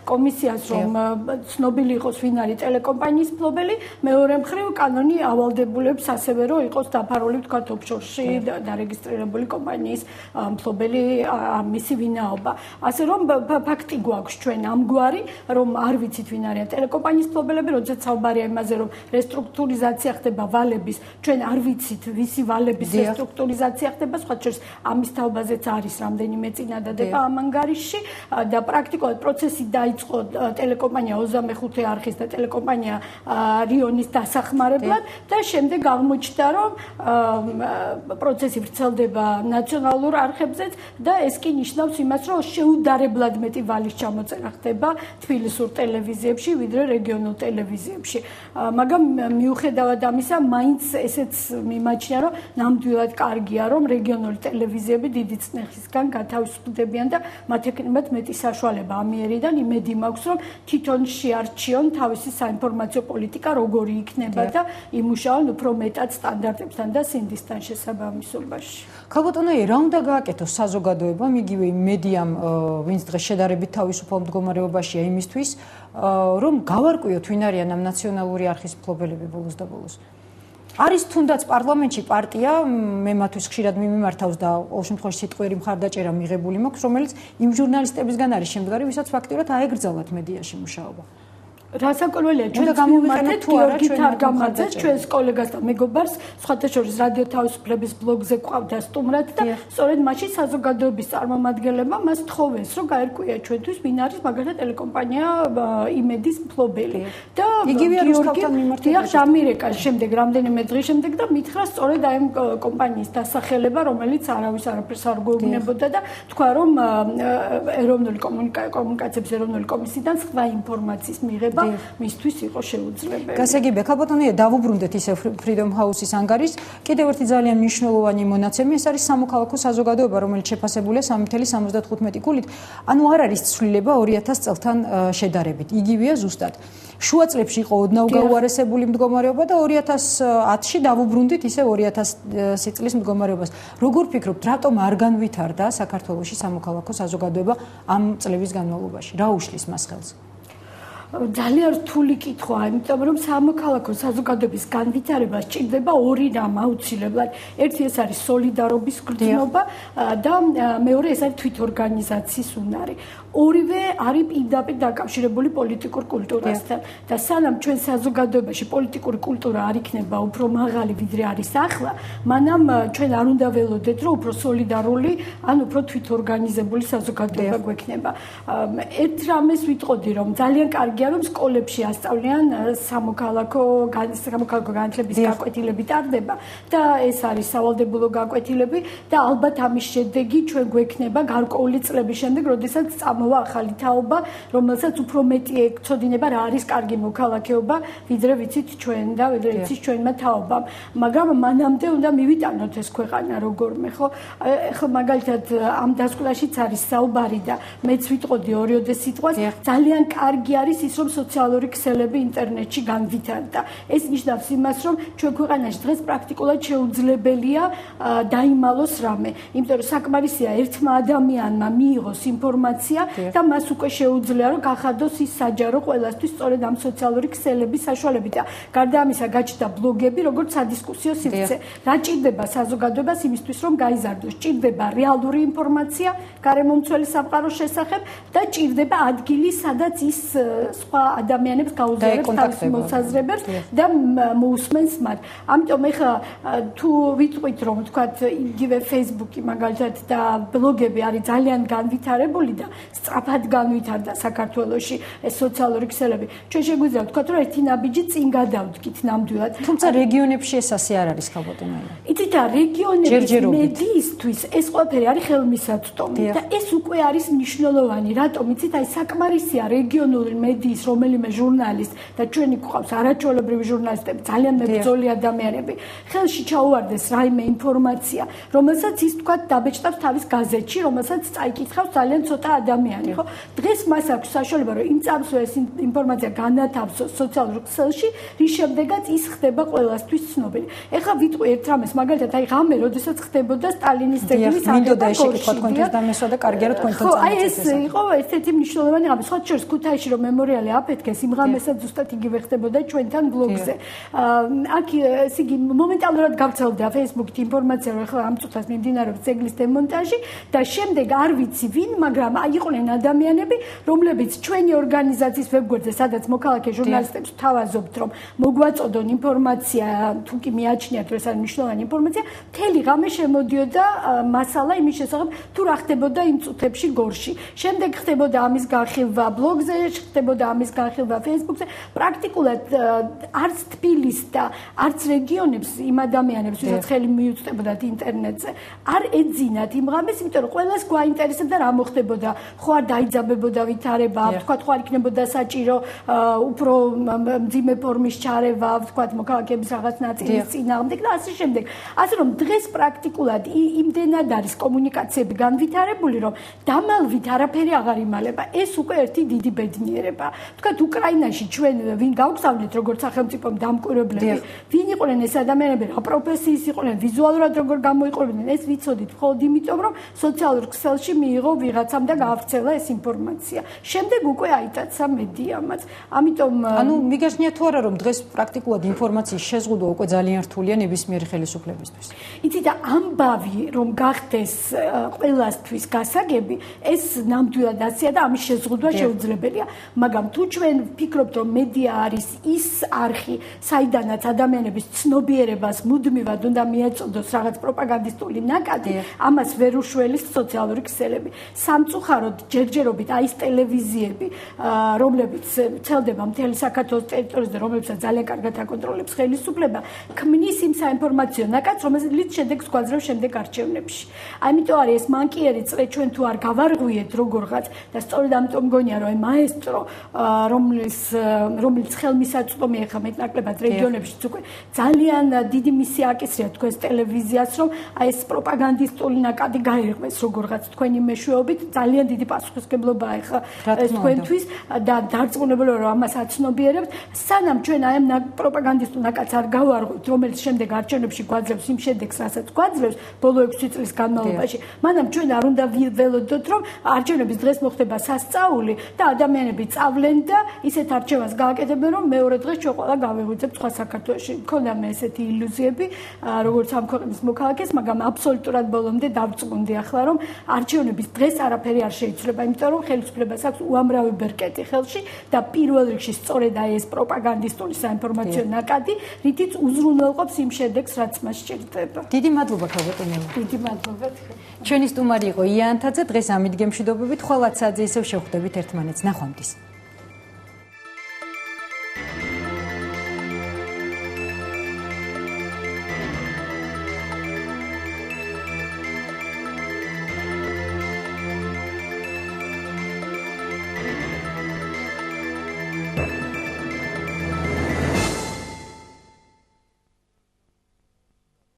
კომისიას რომ ცნობილი იყოს ვინ არის ტელეკომპანიის მფლობელი, მეორე მხრივ კანონი ავალდებულებს ასევე რომ იყოს დაფარული თქვა ოფშორში დარეგისტრირებული კომპანიის მფლობელი მისი ვინაობა. ასე რომ ფაქტი გვაქვს ჩვენ ამგვარი რომ არ ვიცით ვინ არის ტელეკომპანიის მფლობელები, როდესაც საუბარია იმაზე რომ რესტრუქტურიზაცია ხდება ვალების, ჩვენ არ ვიცით ვისი ვალების რესტრუქტურიზაცია ხდება, სხვა შორის ამის თაობაზეც არის რამდენიმე წინადადება ამ ანგარიშში და პრაქტიკულად პროცესი დაიწყო ტელეკომპანია 25 არხის და ტელეკომპანია რიონის დასახმარებლად და შემდეგ აღმოჩნდა რომ პროცესი ვრცელდება ნაციონალურ არხებზეც და ეს კი ნიშნავს იმას რომ შეუდარებლად მეტი ვალის ჩამოწერა ხდება თბილისურ ტელევიზიებში ვიდრე რეგიონულ ტელევიზიებში მაგრამ მიუხედავად ამისა მაინც ესეც მიმაჩნია რომ ნამდვილად კარგია რომ რეგიონული ტელევიზიები დიდი წნეხისგან გათავისუფლდებიან და მათ ეკნებათ მეტი საშუალება ამიერიდან იმედი მაქვს რომ თვითონ შეარჩიონ თავისი საინფორმაციო პოლიტიკა როგორი იქნება და იმუშაონ უფრო მეტად სტანდარტებთან და სინდისთან შესაბამისობაში. ქალბატონო, რა უნდა გააკეთოს საზოგადოებამ იგივე მედიამ, ვინც დღეს შედარებით თავისუფალ მდგომარეობაშია იმისთვის, რომ გავარკვიოთ ვინ არიან ამ ნაციონალური არხის მფლობელები ბოლოს და ბოლოს. არის თუნდაც პარლამენტში პარტია, მე მათთვის ხშირად მიმართავს და ყოველ შემთხვევაში სიტყვიერი მხარდაჭერა მიღებული მაქვს, რომელიც იმ ჟურნალისტებისგან არის შემდგარი, ვისაც ფაქტიურად აეგრძალათ მედიაში მუშაობა. რასაკვირველია ჩვენ გამოვიყენეთ გიორგი თარგამაძეს ჩვენს კოლეგას და მეგობარს სხვათა შორის რადიო თავისუფლების ბლოგზე ყავდა სტუმრად და სწორედ მაშინ საზოგადოების წარმომადგენლებმა მას თხოვეს რომ გაერკვია ჩვენთვის ვინ არის მაგალითად ტელეკომპანია იმედის მფლობელი და გიორგი დამირეკა შემდეგ რამდენიმე დღის შემდეგ და მითხრა სწორედ აი ამ კომპანიის დასახელება რომელიც არავის არაფერს არ გვეუბნებოდა და თქვა რომ ეროვნული კომუნიკაციების ეროვნული კომისიიდან სხვა ინფორმაციის მიღება მისთვის იყო შეუძლებელი. გასაგებია, ქალბატონო, დავუბრუნდეთ ისე Freedom House-ის ანგარიშს. კიდევ ერთი ძალიან მნიშვნელოვანი მონაცემი, ეს არის სამოქალაქო საზოგადოება, რომელიც შეფასებულია 3.75 გულით. ანუ არ არის ცვლილება 2000 წელთან შედარებით. იგივეა ზუსტად. შუა წლებში იყო ოდნავ გაუარესებული მდგომარეობა და 2010-ში დავუბრუნდით ისე 2000 წლის მდგომარეობას. როგორ ფიქრობთ, რატომ არ განვითარდა საქართველოში სამოქალაქო საზოგადოება ამ წლების განმავლობაში? რა უშლის მას ხელს? ძალიან რთული კითხვაა, იმიტომ რომ სამოქალაქო საზოგადოების განვითარება სჭირდება ორი რამ აუცილებლად. ერთი ეს არის სოლიდარობის გრძნობა და მეორე ეს არის თვითორგანიზაციის უნარი. ორივე არის პირდაპირ დაკავშირებული პოლიტიკურ კულტურასთან და სანამ ჩვენ საზოგადოებაში პოლიტიკური კულტურა არ იქნება უფრო მაღალი ვიდრე არის ახლა, მანამ ჩვენ არ უნდა ველოდეთ რომ უფრო სოლიდარული ან უფრო თვითორგანიზებული საზოგადოება გვექნება. ერთ რამეს ვიტყოდი რომ ძალიან კარგია რომ სკოლებში ასწავლიან სამოქალაქო განათლების გაკვეთილები ტარდება და ეს არის სავალდებულო გაკვეთილები და ალბათ ამის შედეგი ჩვენ გვექნება გარკვეული წლების შემდეგ, როდესაც ახალი თაობა, რომელსაც უფრო მეტი ეკცოდინება რა არის კარგი მოქალაქეობა, ვიდრე ვიცით ჩვენ და ვიდრე ვიცით ჩვენმა თაობამ. მაგრამ მანამდე უნდა მივიტანოთ ეს ქვეყანა როგორმე, ხო? ხო მაგალითად ამ დასკვნაშიც არის საუბარი და მეც ვიტყოდი ორიოდე სიტყვას, ძალიან კარგი არის ის რომ სოციალური ქსელები ინტერნეტში განვითარდა. ეს ნიშნავს იმას რომ ჩვენ ქვეყანაში დღეს პრაქტიკულად შეუძლებელია დაიმალოს რამე, იმიტომ რომ საკმარისია ერთმა ადამიანმა მიიღოს ინფორმაცია და მას უკვე შეუძლია რომ გახადოს ის საჯარო ყველასთვის სწორედ ამ სოციალური ქსელების საშუალებით და გარდა ამისა გაჩნდა ბლოგები როგორც სადისკუსიო სივრცე. რა ჭირდება საზოგადოებას იმისთვის რომ გაიზარდოს? ჭირდება რეალური ინფორმაცია გარემომცველი სამყაროს შესახებ და ჭირდება ადგილი სადაც ის სხვა ადამიანებს გაუძლებს თავის მოსაზრებებს და მოусმენს მათ. ამიტომ ეხლა თუ ვიტყვით რომ თქვათ იგივე Facebook-ი მაგალითად და ბლოგები არის ძალიან განვითარებული და სწრაფად განვითარდა საქართველოში ეს სოციალური ქსელები. ჩვენ შეგვიძლია ვთქვათ, რომ ერთი ნაბიჯი წინ გადავდგით ნამდვილად. თუმცა რეგიონებში ეს ასე არ არის, ქალბატონო. იცით რა, რეგიონების მედიისთვის ეს ყველაფერი არის ხელმისაწვდომი და ეს უკვე არის მნიშვნელოვანი. რატომ? იცით, აი საკმარისია რეგიონული მედიის რომელიმე ჟურნალისტ და ჩვენი გვყავს არაჩვეულებრივი ჟურნალისტები, ძალიან მებრძოლი ადამიანები. ხელში ჩაუვარდეს რაიმე ინფორმაცია, რომელსაც ის თქვათ დაბეჭდავს თავის გაზეთში, რომელსაც წაიკითხავს ძალიან ცოტა ადამიანი. ადამიანი, ხო? დღეს მას აქვს საშუალება, რომ იმ წამსვე ეს ინფორმაცია განათავსოს სოციალურ ქსელში, რის შემდეგაც ის ხდება ყველასთვის ცნობილი. ეხლა ვიტყვი ერთ რამეს, მაგალითად, აი ღამე, როდესაც ხდებოდა სტალინის ძეგლის მინდოდა ეს შეკითხვა თქვენთვის დამესვა და კარგია რომ თქვენთან წამოწეს. ეს იყო ერთ-ერთი მნიშვნელოვანი ღამე. სხვა შორის ქუთაისში რომ მემორიალი აფეთქეს, იმ ღამესაც ზუსტად იგივე ხდებოდა ჩვენთან ბლოგზე. აქ ეს იგი მომენტალურად გავრცელდა Facebook-ით ინფორმაცია, რომ ახლა ამ წუთას მიმდინარეობს ძეგლის დემონტაჟი და შემდეგ არ ვიცი ვინ, მაგრამ იყვნენ ადამიანები, რომლებიც ჩვენი ორგანიზაციის ვებგვერდზე, სადაც მოქალაქე ჟურნალისტებს ვთავაზობთ, რომ მოგვაწოდონ ინფორმაცია, თუ კი მიაჩნიათ, რომ ეს არის მნიშვნელოვანი ინფორმაცია, მთელი ღამე შემოდიოდა მასალა იმის შესახებ, თუ რა ხდებოდა იმ წუთებში გორში. შემდეგ ხდებოდა ამის განხილვა ბლოგზე, ხდებოდა ამის განხილვა Facebook-ზე. პრაქტიკულად არც თბილისს და არც რეგიონებს იმ ადამიანებს, ვისაც ხელი მიუწვდებოდათ ინტერნეტზე, არ ეძინათ იმ ღამეს, იმიტომ რომ ყველას გვაინტერესებდა რა მოხდებოდა. ხო არ დაიძაბებოდა ვითარება, ვთქვათ, ხო არ იქნებოდა საჭირო უფრო მძიმე ფორმის ჩარევა, ვთქვათ, მოქალაქეების რაღაც ნაწილის წინააღმდეგ და ასე შემდეგ. ასე რომ დღეს პრაქტიკულად იმდენად არის კომუნიკაციები განვითარებული, რომ დამალვით არაფერი აღარ იმალება. ეს უკვე ერთი დიდი ბედნიერება. ვთქვათ, უკრაინაში ჩვენ ვინ გავგზავნეთ როგორც სახელმწიფო დამკვირვებლები, ვინ იყვნენ ეს ადამიანები, რა პროფესიის იყვნენ, ვიზუალურად როგორ გამოიყურებდნენ, ეს ვიცოდით მხოლოდ იმიტომ, რომ სოციალურ ქსელში მიიღო ვიღაცამ და გაავრცელა ეს ინფორმაცია. შემდეგ უკვე აიტაცა მედიამაც. ამიტომ ანუ მიგეშნია თუ არა რომ დღეს პრაქტიკულად ინფორმაციის შეზღუდვა უკვე ძალიან რთულია ნებისმიერი ხელისუფლებისთვის. იცი და ამბავი რომ გახდეს ყველასთვის გასაგები, ეს ნამდვილად ასეა და ამის შეზღუდვა შეუძლებელია. მაგრამ თუ ჩვენ ვფიქრობთ, რომ მედია არის ის არხი, საიდანაც ადამიანების ცნობიერებას მუდმივად უნდა მიეწოდოს რაღაც პროპაგანდისტული ნაკადი, ამას ვერ უშველის სოციალური ქსელები. სამწუხაროდ ჯერჯერობით აი ეს ტელევიზიები, რომლებიც ვრცელდება მთელი საქართველოს ტერიტორიაზე, რომლებსაც ძალიან კარგად აკონტროლებს ხელისუფლება, ქმნის იმ საინფორმაციო ნაკადს, რომელიც შედეგს გვაძლევს შემდეგ არჩევნებში. ამიტომ არის ეს მანკიერი წრე ჩვენ თუ არ გავარღვიეთ როგორღაც და სწორედ ამიტომ მგონია რომ მაესტრო, რომელიც ხელმისაწვდომია ხა მეტნაკლებად რეგიონებშიც უკვე ძალიან დიდი მისია აკისრია თქვენს ტელევიზიას, რომ აი ეს პროპაგანდისტული ნაკადი გაერღვეს როგორღაც თქვენი მეშვეობით, ძალიან დიდი პასუხისმგებლობაა ხა ეს თქვენთვის და დარწმუნებულა რომ ამას აცნობიერებთ, სანამ ჩვენ აი ამ პროპაგანდისტულ ნაკადს არ გავარღვით, რომელიც შემდეგ არჩევნებში გვაძლევს იმ შედეგს, რასაც გვაძლევს ბოლო 6 წლის განმავლობაში, მანამ ჩვენ არ უნდა ველოდოთ, რომ არჩევნების დღეს მოხდება სასწაული და ადამიანები წავლენ და ისეთ არჩევანს გააკეთებენ, რომ მეორე დღეს ჩვენ ყველა გავეღვიძებთ სხვა საქართველოში. მქონდა მე ესეთი ილუზიები, როგორც ამ ქვეყნის მოქალაქეს, მაგრამ აბსოლუტურად ბოლომდე დავწმუნდი ახლა, რომ არჩევნების დღეს არაფერი არ შეიცვლება, იმიტომ რომ ხელისუფლებას აქვს უამრავი ბერკეტი ხელში და პირველ რიგში სწორედ აი ეს პროპაგანდისტული საინფორმაციო ნაკადი, რითიც უზრუნველყოფს იმ შედეგს, რაც მას სჭირდება. დიდი მადლობა ქალბატონო. დიდი მადლობა. ჩვენი სტუმარი იყო ია ანთაძე, დღეს ამით გემშვიდობებით, ხოლმე 10-ზე ისევ შევხვდებით ერთმანეთს. ნახვამდის.